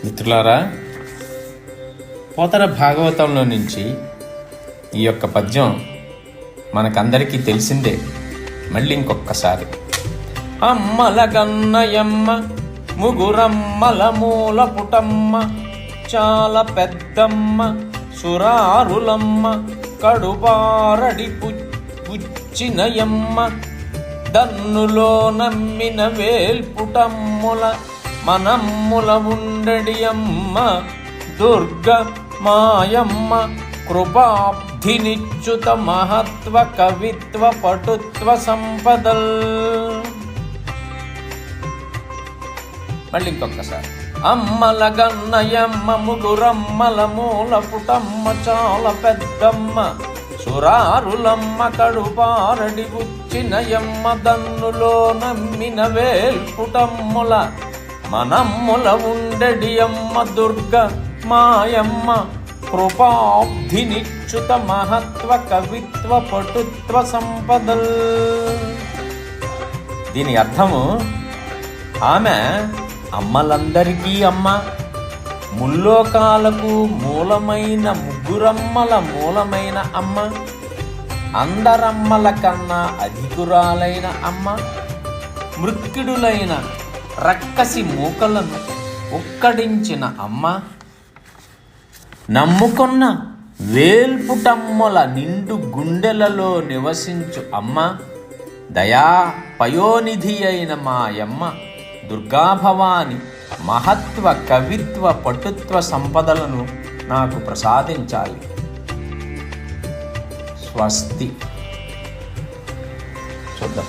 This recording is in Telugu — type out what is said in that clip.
మిత్రులారా, పోతన భాగవతంలో నుంచి ఈ యొక్క పద్యం మనకందరికీ తెలిసిందే. మళ్ళీ ఇంకొక్కసారి. అమ్మల గన్నయమ్మ ముగురమ్మల మూల పుటమ్మ, చాలా పెద్దమ్మ సురారులమ్మ, కడుపారడి పుచ్చినయమ్మ, దన్నులో నమ్మిన వేల్పుటమ్ముల మనమ్ముల ఉండడియమ్మ, దుర్గ మాయమ్మ, కృపాబ్ధినిచ్యుత మహత్వ కవిత్వ పటుత్వ సంపదల్. మళ్ళీ ఇంకొకసారి. అమ్మల గన్నయమ్మ ముగురమ్మల మూల పుటమ్మ, చాలా పెద్దమ్మ సురారులమ్మ, కడుపారడి పుచ్చినయమ్మ, దన్నులో నమ్మిన వేల్పుటమ్ముల మనమ్ముల ఉండడియమ్మ, దుర్గ మాయమ్మ, కృపాబ్ధినిచ్యుత మహత్వ కవిత్వ పటుత్వ సంపదల్. దీని అర్థము, ఆమె అమ్మలందరికీ అమ్మ, ముల్లోకాలకు మూలమైన ముగ్గురమ్మల మూలమైన అమ్మ, అందరమ్మల కన్నా అధికురాలైన అమ్మ, మృత్యుడులైన రక్కసి మూకలను ఒక్కడించిన అమ్మ, నమ్ముకున్న వేల్పుటమ్మల నిండు గుండెలలో నివసించు అమ్మ, దయా పయోనిధి అయిన మాయమ్మ దుర్గాభవాని మహత్వ కవిత్వ పటుత్వ సంపదలను నాకు ప్రసాదించాలి. స్వస్తి. చూద్దాం.